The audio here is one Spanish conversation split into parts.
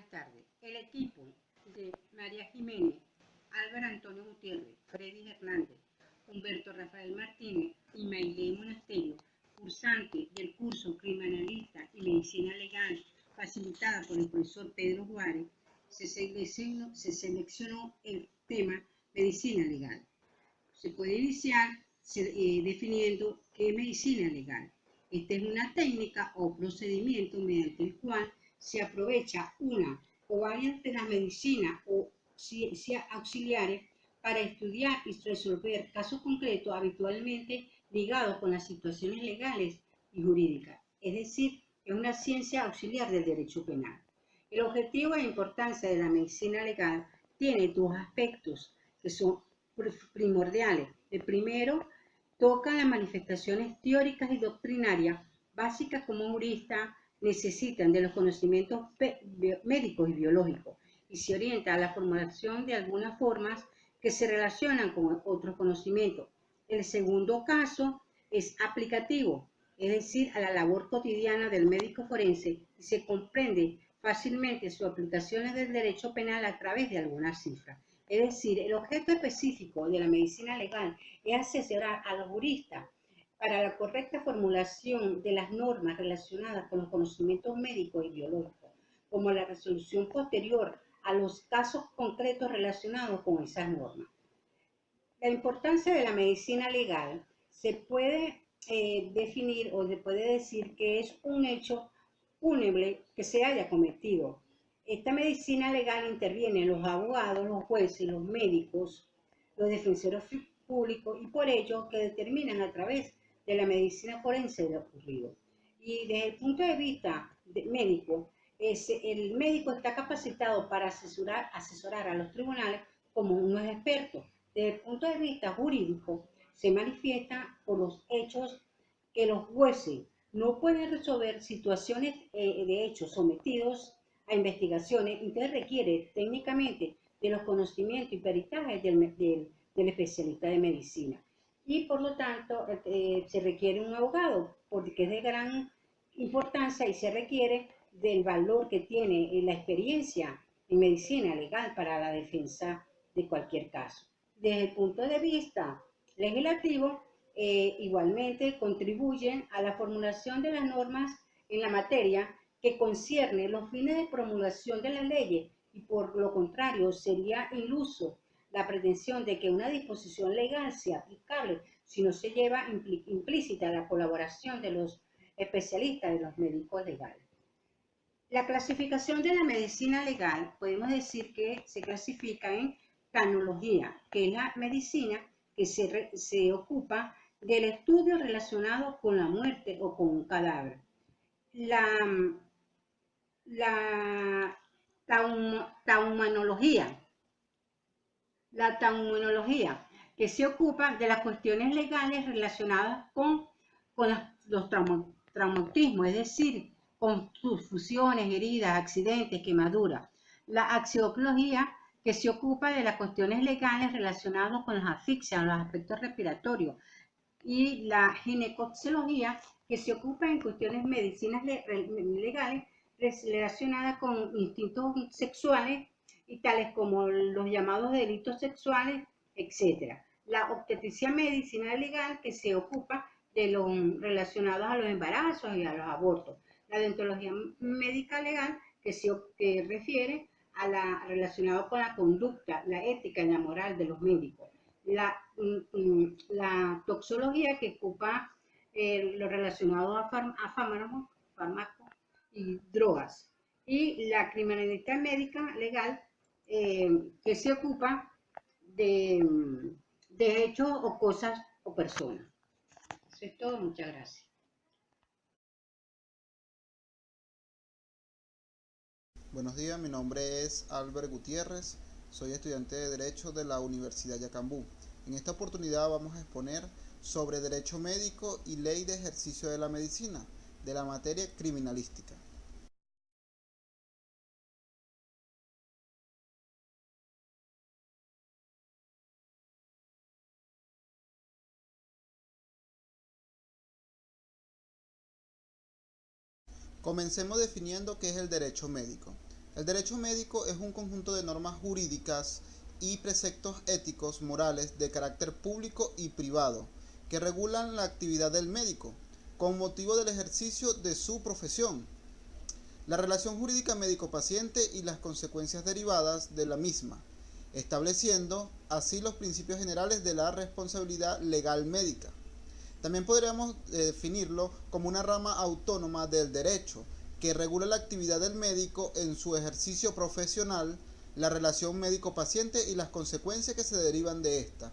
Buenas tardes. El equipo de María Jiménez, Álvaro Antonio Gutiérrez, Freddy Hernández, Humberto Rafael Martínez y Mayley Monasterio, cursante del curso Criminalista y Medicina Legal, facilitada por el profesor Pedro Juárez, se seleccionó el tema Medicina Legal. Se puede iniciar definiendo qué es medicina legal. Esta es una técnica o procedimiento mediante el cual se aprovecha una o varias de las medicinas o ciencias auxiliares para estudiar y resolver casos concretos habitualmente ligados con las situaciones legales y jurídicas. Es decir, es una ciencia auxiliar del derecho penal. El objetivo e importancia de la medicina legal tiene dos aspectos que son primordiales. El primero toca las manifestaciones teóricas y doctrinarias básicas como juristas necesitan de los conocimientos médicos y biológicos y se orienta a la formulación de algunas formas que se relacionan con otros conocimientos. El segundo caso es aplicativo, es decir, a la labor cotidiana del médico forense y se comprende fácilmente sus aplicaciones del derecho penal a través de algunas cifras. Es decir, el objeto específico de la medicina legal es asesorar a los juristas para la correcta formulación de las normas relacionadas con los conocimientos médicos y biológicos, como la resolución posterior a los casos concretos relacionados con esas normas. La importancia de la medicina legal se puede definir o se puede decir que es un hecho punible que se haya cometido. Esta medicina legal interviene en los abogados, los jueces, los médicos, los defensores públicos y por ello que determinan a través de la medicina forense lo ocurrido. Y desde el punto de vista médico, el médico está capacitado para asesorar a los tribunales como unos expertos. Desde el punto de vista jurídico, se manifiesta por los hechos que los jueces no pueden resolver situaciones de hechos sometidos a investigaciones, entonces requiere técnicamente de los conocimientos y peritajes del especialista de medicina. Y por lo tanto se requiere un abogado, porque es de gran importancia y se requiere del valor que tiene la experiencia en medicina legal para la defensa de cualquier caso. Desde el punto de vista legislativo, igualmente contribuyen a la formulación de las normas en la materia que concierne los fines de promulgación de las leyes y por lo contrario sería iluso la pretensión de que una disposición legal sea aplicable si no se lleva implícita la colaboración de los especialistas de los médicos legales. La clasificación de la medicina legal podemos decir que se clasifica en canología, que es la medicina que se ocupa del estudio relacionado con la muerte o con un cadáver. La taumanología, que se ocupa de las cuestiones legales relacionadas con los traumatismos, es decir, con sus fusiones, heridas, accidentes, quemaduras. La axiología, que se ocupa de las cuestiones legales relacionadas con las asfixias, los aspectos respiratorios. Y la ginecología, que se ocupa en cuestiones medicinas legales relacionadas con instintos sexuales y tales como los llamados delitos sexuales, etc. La obstetricia medicina legal, que se ocupa de los relacionados a los embarazos y a los abortos. La deontología médica legal, que refiere a la relacionada con la conducta, la ética y la moral de los médicos. La toxología, que ocupa lo relacionado a fármacos y drogas. Y la criminalística médica legal, que se ocupa de hechos o cosas o personas. Eso es todo, muchas gracias. Buenos días, mi nombre es Álvaro Gutiérrez, soy estudiante de Derecho de la Universidad Yacambú. En esta oportunidad vamos a exponer sobre Derecho Médico y Ley de Ejercicio de la Medicina, de la materia criminalística. Comencemos definiendo qué es el derecho médico. El derecho médico es un conjunto de normas jurídicas y preceptos éticos morales de carácter público y privado que regulan la actividad del médico con motivo del ejercicio de su profesión, la relación jurídica médico-paciente y las consecuencias derivadas de la misma, estableciendo así los principios generales de la responsabilidad legal médica. También podríamos definirlo como una rama autónoma del derecho que regula la actividad del médico en su ejercicio profesional, la relación médico-paciente y las consecuencias que se derivan de esta.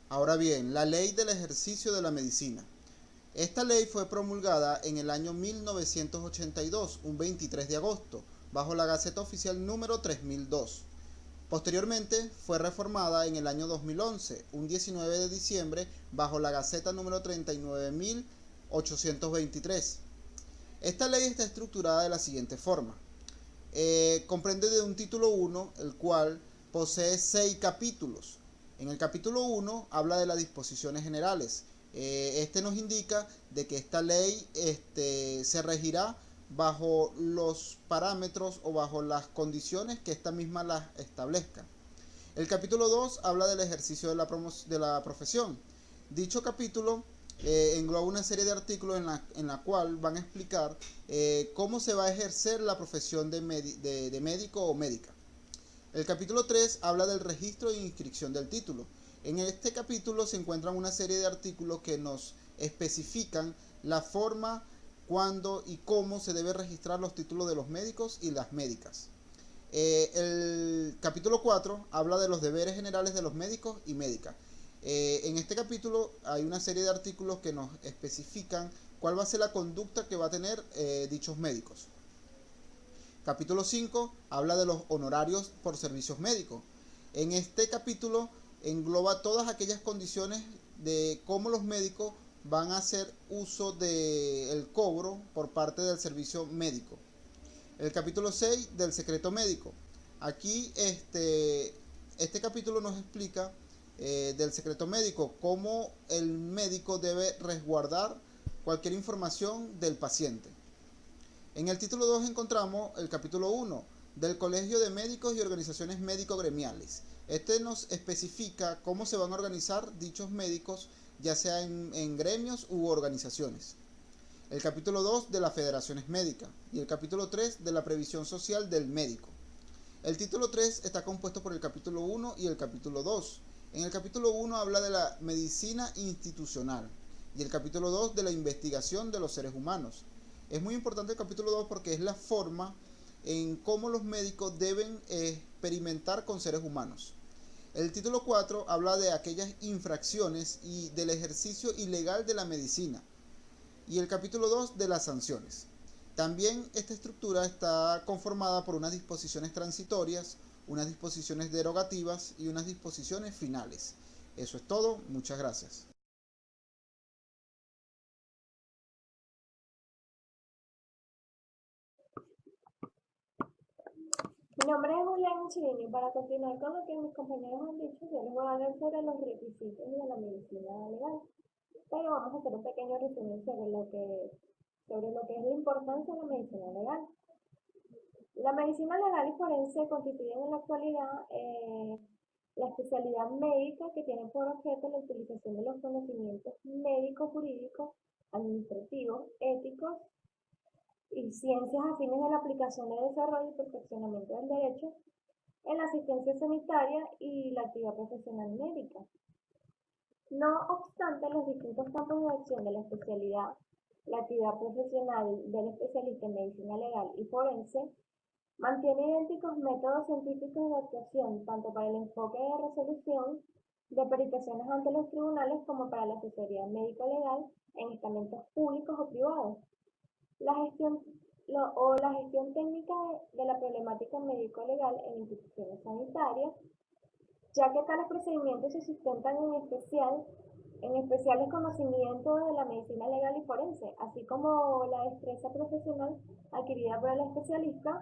Ahora bien, la ley del ejercicio de la medicina. Esta ley fue promulgada en el año 1982, un 23 de agosto, bajo la Gaceta Oficial número 3002. Posteriormente fue reformada en el año 2011, un 19 de diciembre, bajo la Gaceta número 39.823. Esta ley está estructurada de la siguiente forma. Comprende de un título 1, el cual posee 6 capítulos. En el capítulo 1 habla de las disposiciones generales. Este nos indica de que esta ley se regirá bajo los parámetros o bajo las condiciones que esta misma las establezca. El capítulo 2 habla del ejercicio de la profesión. Dicho capítulo engloba una serie de artículos en la cual van a explicar cómo se va a ejercer la profesión de médico o médica. El capítulo 3 habla del registro e inscripción del título. En este capítulo se encuentran una serie de artículos que nos especifican la forma, cuándo y cómo se debe registrar los títulos de los médicos y las médicas. El capítulo 4 habla de los deberes generales de los médicos y médicas. En este capítulo hay una serie de artículos que nos especifican cuál va a ser la conducta que va a tener dichos médicos. Capítulo 5 habla de los honorarios por servicios médicos. En este capítulo engloba todas aquellas condiciones de cómo los médicos van a hacer uso del cobro por parte del servicio médico. El capítulo 6 del secreto médico. Aquí este capítulo nos explica del secreto médico, cómo el médico debe resguardar cualquier información del paciente. En el título 2 encontramos el capítulo 1 del Colegio de Médicos y Organizaciones Médico-Gremiales. Este nos especifica cómo se van a organizar dichos médicos, ya sea en gremios u organizaciones. El capítulo 2 de las federaciones médicas y el capítulo 3 de la previsión social del médico. El título 3 está compuesto por el capítulo 1 y el capítulo 2. En el capítulo 1 habla de la medicina institucional y el capítulo 2 de la investigación de los seres humanos. Es muy importante el capítulo 2 porque es la forma en cómo los médicos deben experimentar con seres humanos. El título 4 habla de aquellas infracciones y del ejercicio ilegal de la medicina. Y el capítulo 2 de las sanciones. También esta estructura está conformada por unas disposiciones transitorias, unas disposiciones derogativas y unas disposiciones finales. Eso es todo, muchas gracias. Mi nombre es Julián Chini y para continuar con lo que mis compañeros han dicho, yo les voy a hablar sobre los requisitos de la medicina legal. Pero vamos a hacer un pequeño resumen sobre lo que es la importancia de la medicina legal. La medicina legal y forense constituyen en la actualidad la especialidad médica que tiene por objeto la utilización de los conocimientos médicos, jurídicos, administrativos, éticos y ciencias afines a la aplicación de desarrollo y perfeccionamiento del derecho en la asistencia sanitaria y la actividad profesional médica. No obstante, los distintos campos de acción de la especialidad, la actividad profesional del especialista en medicina legal y forense, mantiene idénticos métodos científicos de actuación tanto para el enfoque de resolución de peritaciones ante los tribunales como para la asesoría médico-legal en estamentos públicos o privados. La gestión técnica de la problemática médico-legal en instituciones sanitarias, ya que tales procedimientos se sustentan en especiales conocimientos de la medicina legal y forense, así como la destreza profesional adquirida por el especialista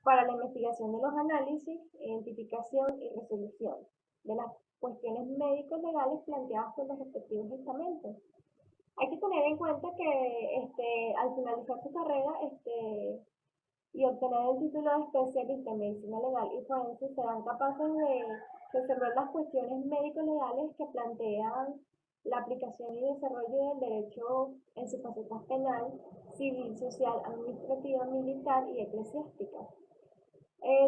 para la investigación de los análisis, identificación y resolución de las cuestiones médicos legales planteadas por los respectivos estamentos. Hay que tener en cuenta que al finalizar su carrera y obtener el título de especialista en medicina legal y forense, serán capaces de resolver las cuestiones médico-legales que plantean la aplicación y desarrollo del derecho en sus facetas penal, civil, social, administrativa, militar y eclesiástica.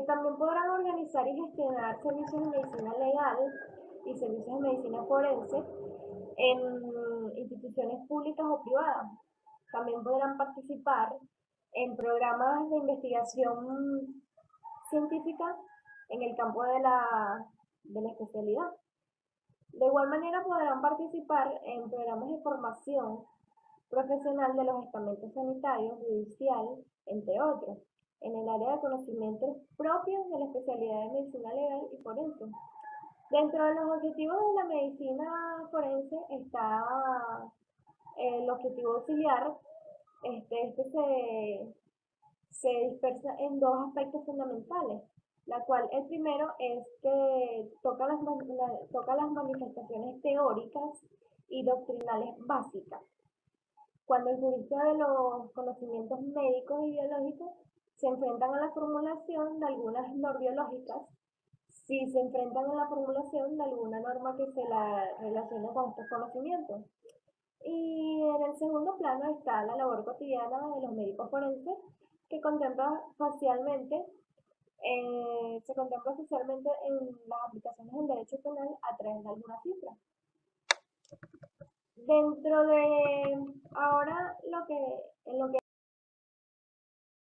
También podrán organizar y gestionar servicios de medicina legal y servicios de medicina forense en instituciones públicas o privadas. También podrán participar en programas de investigación científica en el campo de la especialidad. De igual manera podrán participar en programas de formación profesional de los estamentos sanitarios, judicial, entre otros, en el área de conocimientos propios de la especialidad de medicina legal y forense. Dentro de los objetivos de la medicina forense está el objetivo auxiliar. Se dispersa en dos aspectos fundamentales, la cual el primero es que toca las manifestaciones teóricas y doctrinales básicas. Cuando el jurista de los conocimientos médicos y biológicos se enfrentan a la formulación de algunas normas biológicas, si se enfrentan a la formulación de alguna norma que se la relacione con estos conocimientos. Y en el segundo plano está la labor cotidiana de los médicos forenses, que se contempla socialmente en las aplicaciones del derecho penal a través de algunas cifras. Dentro de ahora en lo que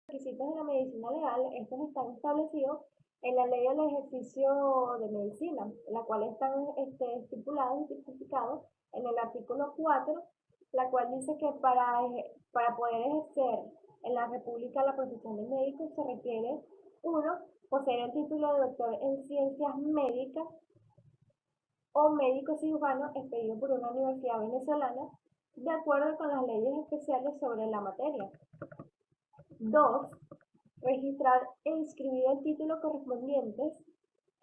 requisitos de la medicina legal, estos están establecidos en la ley del ejercicio de medicina, la cual están estipulados y tipificados en el artículo 4, la cual dice que para poder ejercer en la República la profesión de médico se requiere, 1, poseer el título de doctor en ciencias médicas o médico cirujano expedido por una universidad venezolana, de acuerdo con las leyes especiales sobre la materia. 2, registrar e inscribir el título correspondientes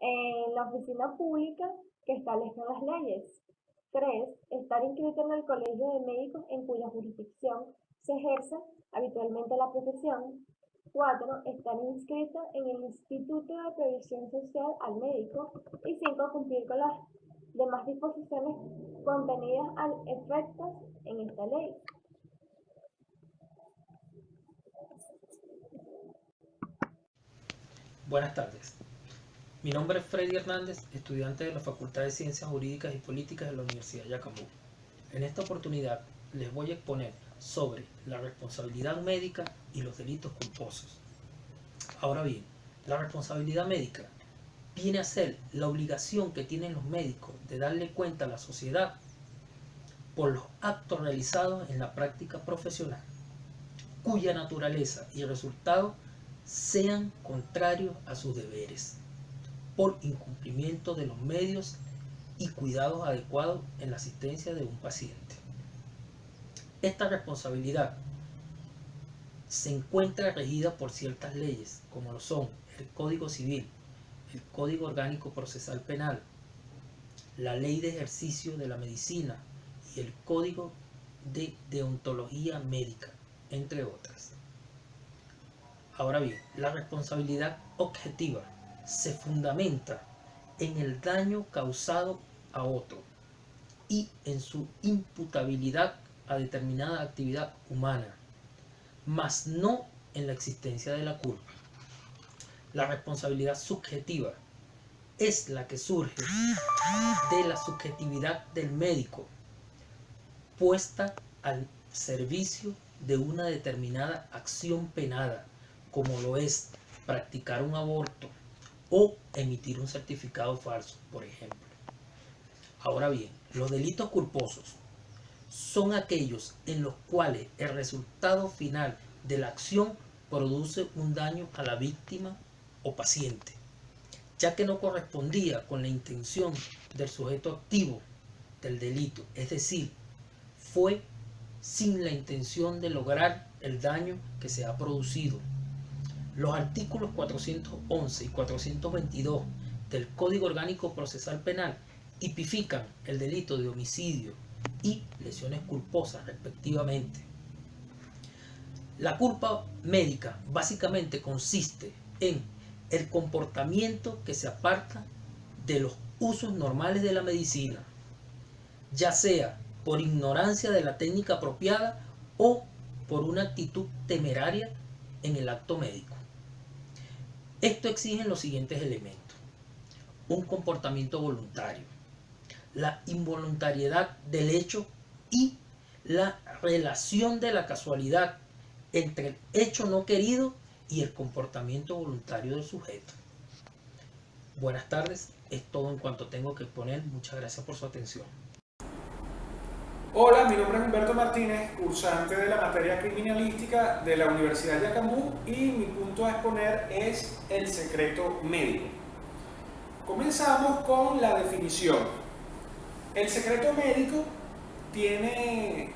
en la oficina pública que establezcan las leyes. 3, estar inscrito en el colegio de médicos en cuya jurisdicción se ejerce habitualmente la profesión. 4, estar inscrito en el Instituto de Previsión Social al Médico. Y 5, cumplir con las demás disposiciones contenidas al efecto en esta ley. Buenas tardes. Mi nombre es Freddy Hernández, estudiante de la Facultad de Ciencias Jurídicas y Políticas de la Universidad Yacambú. En esta oportunidad les voy a exponer sobre la responsabilidad médica y los delitos culposos. Ahora bien, la responsabilidad médica viene a ser la obligación que tienen los médicos de darle cuenta a la sociedad por los actos realizados en la práctica profesional, cuya naturaleza y resultado sean contrarios a sus deberes, por incumplimiento de los medios y cuidados adecuados en la asistencia de un paciente. Esta responsabilidad se encuentra regida por ciertas leyes, como lo son el Código Civil, el Código Orgánico Procesal Penal, la Ley de Ejercicio de la Medicina y el Código de Deontología Médica, entre otras. Ahora bien, la responsabilidad objetiva se fundamenta en el daño causado a otro y en su imputabilidad a determinada actividad humana, mas no en la existencia de la culpa. La responsabilidad subjetiva es la que surge de la subjetividad del médico, puesta al servicio de una determinada acción penada, como lo es practicar un aborto o emitir un certificado falso, por ejemplo. Ahora bien, los delitos culposos son aquellos en los cuales el resultado final de la acción produce un daño a la víctima o paciente, ya que no correspondía con la intención del sujeto activo del delito, es decir, fue sin la intención de lograr el daño que se ha producido. Los artículos 411 y 422 del Código Orgánico Procesal Penal tipifican el delito de homicidio y lesiones culposas respectivamente. La culpa médica básicamente consiste en el comportamiento que se aparta de los usos normales de la medicina, ya sea por ignorancia de la técnica apropiada o por una actitud temeraria en el acto médico. Esto exige los siguientes elementos: un comportamiento voluntario, la involuntariedad del hecho y la relación de la casualidad entre el hecho no querido y el comportamiento voluntario del sujeto. Buenas tardes, es todo en cuanto tengo que exponer. Muchas gracias por su atención. Hola, mi nombre es Humberto Martínez, cursante de la materia criminalística de la Universidad Yacambú, y mi punto a exponer es el secreto médico. Comenzamos con la definición. El secreto médico tiene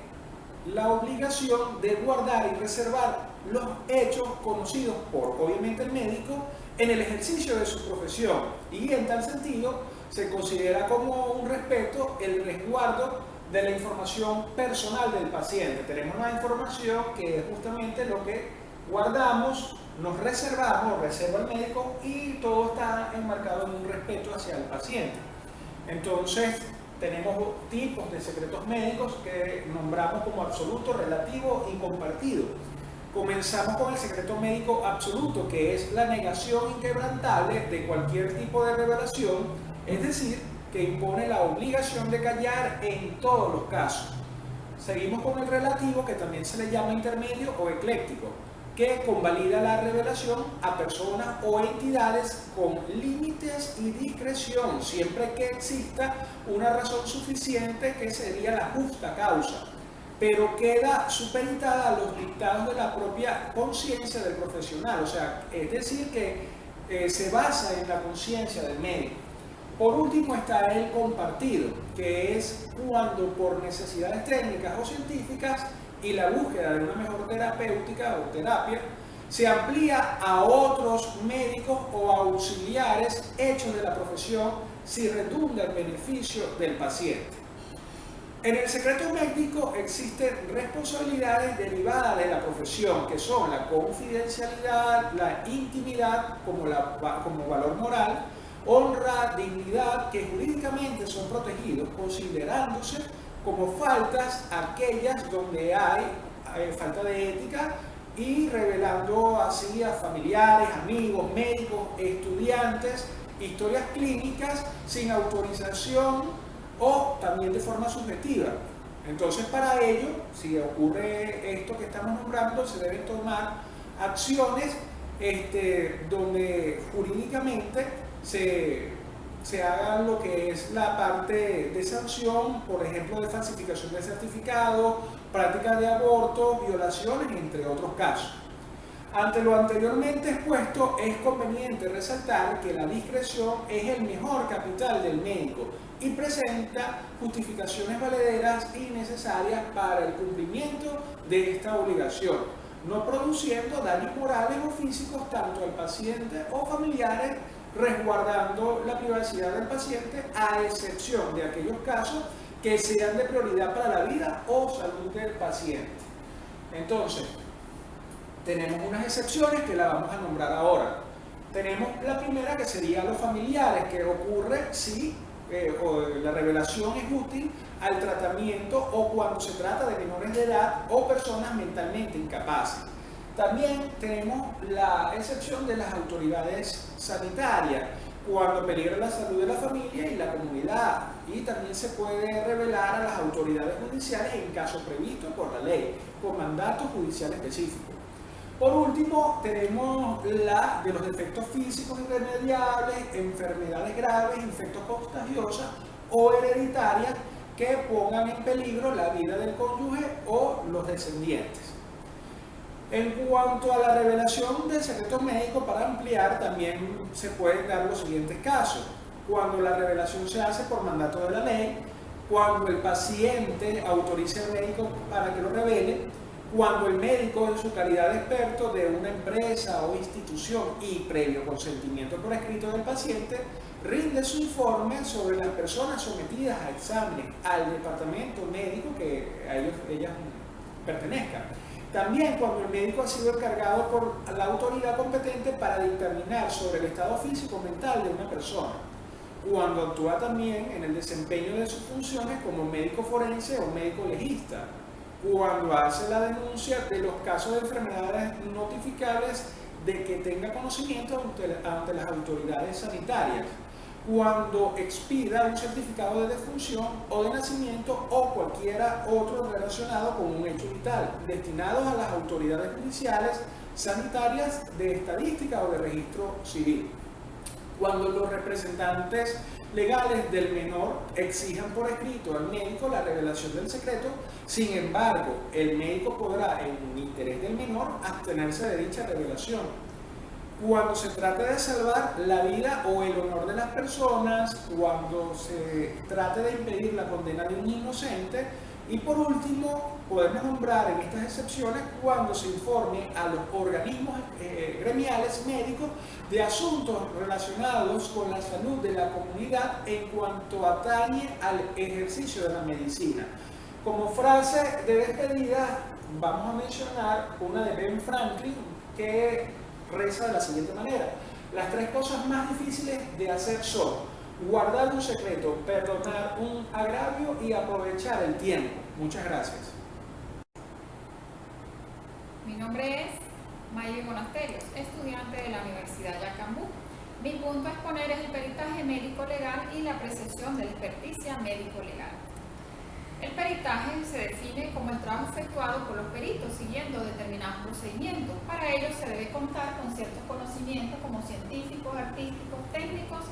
la obligación de guardar y reservar los hechos conocidos por, obviamente, el médico en el ejercicio de su profesión, y en tal sentido se considera como un respeto el resguardo de la información personal del paciente. Tenemos una información que es justamente lo que guardamos, nos reservamos, reserva el médico, y todo está enmarcado en un respeto hacia el paciente. Entonces, tenemos tipos de secretos médicos que nombramos como absoluto, relativo y compartido. Comenzamos con el secreto médico absoluto, que es la negación inquebrantable de cualquier tipo de revelación, es decir, que impone la obligación de callar en todos los casos. Seguimos con el relativo, que también se le llama intermedio o ecléctico, que convalida la revelación a personas o entidades con límites y discreción, siempre que exista una razón suficiente, que sería la justa causa, pero queda supeditada a los dictados de la propia conciencia del profesional, o sea, es decir, que se basa en la conciencia del médico. Por último está el compartido, que es cuando por necesidades técnicas o científicas y la búsqueda de una mejor terapéutica o terapia, se amplía a otros médicos o auxiliares hechos de la profesión si redunda el beneficio del paciente. En el secreto médico existen responsabilidades derivadas de la profesión, que son la confidencialidad, la intimidad como valor moral, honra, dignidad, que jurídicamente son protegidos, considerándose como faltas aquellas donde hay falta de ética, y revelando así a familiares, amigos, médicos, estudiantes, historias clínicas sin autorización o también de forma subjetiva. Entonces, para ello, si ocurre esto que estamos nombrando, se deben tomar acciones donde jurídicamente se haga lo que es la parte de sanción, por ejemplo, de falsificación de certificado, prácticas de aborto, violaciones, entre otros casos. Ante lo anteriormente expuesto, es conveniente resaltar que la discreción es el mejor capital del médico y presenta justificaciones valederas y necesarias para el cumplimiento de esta obligación, no produciendo daños morales o físicos tanto al paciente o familiares, resguardando la privacidad del paciente, a excepción de aquellos casos que sean de prioridad para la vida o salud del paciente. Entonces, tenemos unas excepciones que las vamos a nombrar ahora. Tenemos la primera, que sería los familiares, que ocurre si la revelación es útil al tratamiento o cuando se trata de menores de edad o personas mentalmente incapaces. También tenemos la excepción de las autoridades sanitarias, cuando peligra la salud de la familia y la comunidad, y también se puede revelar a las autoridades judiciales en casos previstos por la ley, con mandato judicial específico. Por último, tenemos la de los defectos físicos irremediables, enfermedades graves, infectos contagiosas o hereditarias que pongan en peligro la vida del cónyuge o los descendientes. En cuanto a la revelación del secreto médico, para ampliar, también se pueden dar los siguientes casos: cuando la revelación se hace por mandato de la ley, cuando el paciente autoriza al médico para que lo revele, cuando el médico, en su calidad de experto de una empresa o institución y previo consentimiento por escrito del paciente, rinde su informe sobre las personas sometidas a exámenes al departamento médico que a ellas pertenezcan. También cuando el médico ha sido encargado por la autoridad competente para dictaminar sobre el estado físico-mental de una persona. Cuando actúa también en el desempeño de sus funciones como médico forense o médico legista. Cuando hace la denuncia de los casos de enfermedades notificables de que tenga conocimiento ante las autoridades sanitarias. Cuando expida un certificado de defunción o de nacimiento o cualquiera otro relacionado con un hecho vital, destinados a las autoridades judiciales, sanitarias, de estadística o de registro civil. Cuando los representantes legales del menor exijan por escrito al médico la revelación del secreto, sin embargo, el médico podrá, en interés del menor, abstenerse de dicha revelación. Cuando se trate de salvar la vida o el honor de las personas, cuando se trate de impedir la condena de un inocente, y por último, podemos nombrar en estas excepciones cuando se informe a los organismos gremiales médicos de asuntos relacionados con la salud de la comunidad en cuanto atañe al ejercicio de la medicina. Como frase de despedida, vamos a mencionar una de Ben Franklin que reza de la siguiente manera: las 3 cosas más difíciles de hacer son guardar un secreto, perdonar un agravio y aprovechar el tiempo. Muchas gracias. Mi nombre es Mayri Monasterios, estudiante de la Universidad Yacambú. Mi punto a exponer es el peritaje médico-legal y la apreciación de la experticia médico-legal. El peritaje se define como el trabajo efectuado por los peritos siguiendo determinados procedimientos. Para ello se debe contar con ciertos conocimientos como científicos, artísticos, técnicos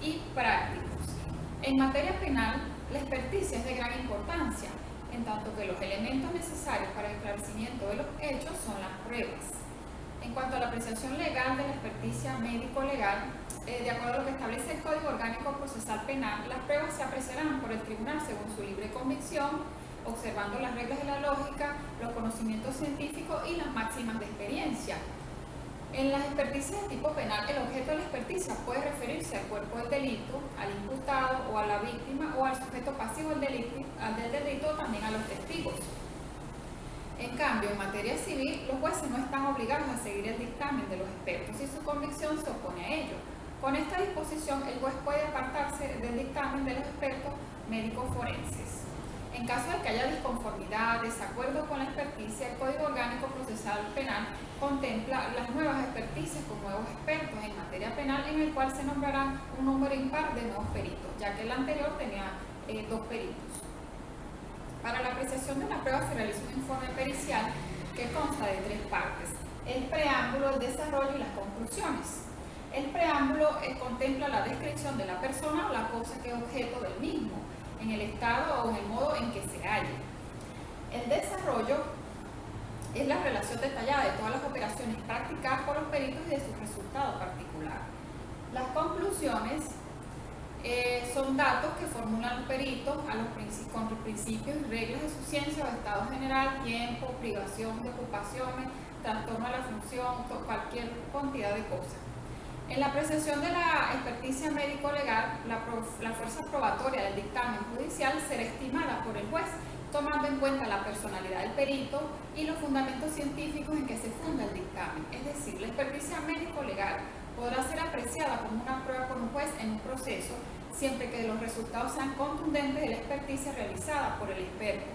y prácticos. En materia penal, la experticia es de gran importancia, en tanto que los elementos necesarios para el esclarecimiento de los hechos son las pruebas. En cuanto a la apreciación legal de la experticia médico-legal, de acuerdo a lo que establece el Código Orgánico Procesal Penal, las pruebas se apreciarán por el tribunal según su libre convicción, observando las reglas de la lógica, los conocimientos científicos y las máximas de experiencia. En las experticias de tipo penal, el objeto de la experticia puede referirse al cuerpo del delito, al imputado o a la víctima o al sujeto pasivo del delito o también a los testigos. En cambio, en materia civil, los jueces no están obligados a seguir el dictamen de los expertos si su convicción se opone a ello. Con esta disposición, el juez puede apartarse del dictamen de los expertos médicos forenses. En caso de que haya disconformidad, desacuerdo con la experticia, el Código Orgánico Procesal Penal contempla las nuevas experticias con nuevos expertos en materia penal, en el cual se nombrarán un número impar de nuevos peritos, ya que el anterior tenía 2 peritos. Para la apreciación de la prueba se realiza un informe pericial que consta de 3 partes: el preámbulo, el desarrollo y las conclusiones. El preámbulo contempla la descripción de la persona o la cosa que es objeto del mismo, en el estado o en el modo en que se halle. El desarrollo es la relación detallada de todas las operaciones practicadas por los peritos y de su resultado particular. Las conclusiones son datos que formulan los peritos con los principios y reglas de su ciencia o estado general, tiempo, privación de ocupaciones, trastorno de la función, cualquier cantidad de cosas. En la apreciación de la experticia médico-legal, la fuerza probatoria del dictamen judicial será estimada por el juez, tomando en cuenta la personalidad del perito y los fundamentos científicos en que se funda el dictamen. Es decir, la experticia médico-legal podrá ser apreciada como una prueba por un juez en un proceso, siempre que los resultados sean contundentes de la experticia realizada por el experto.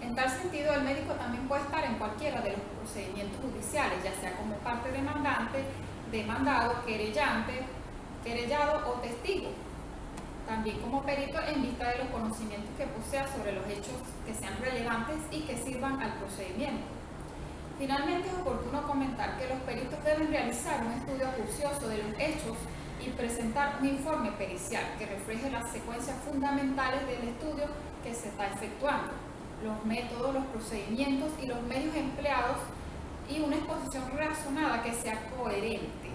En tal sentido, el médico también puede estar en cualquiera de los procedimientos judiciales, ya sea como parte demandante, demandado, querellado o testigo. También como perito en vista de los conocimientos que posea sobre los hechos que sean relevantes y que sirvan al procedimiento. Finalmente, es oportuno comentar que los peritos deben realizar un estudio acucioso de los hechos y presentar un informe pericial que refleje las secuencias fundamentales del estudio que se está efectuando, los métodos, los procedimientos y los medios empleados, y una exposición razonada que sea coherente.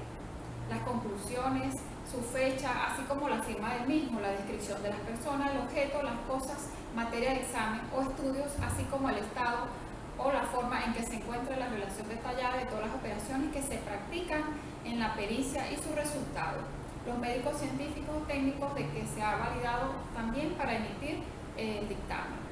Las conclusiones, su fecha, así como la firma del mismo, la descripción de las personas, el objeto, las cosas, materia de examen o estudios, así como el estado o la forma en que se encuentra la relación detallada de todas las operaciones que se practican en la pericia y su resultado. los médicos científicos técnicos de que se ha validado también para emitir el dictamen.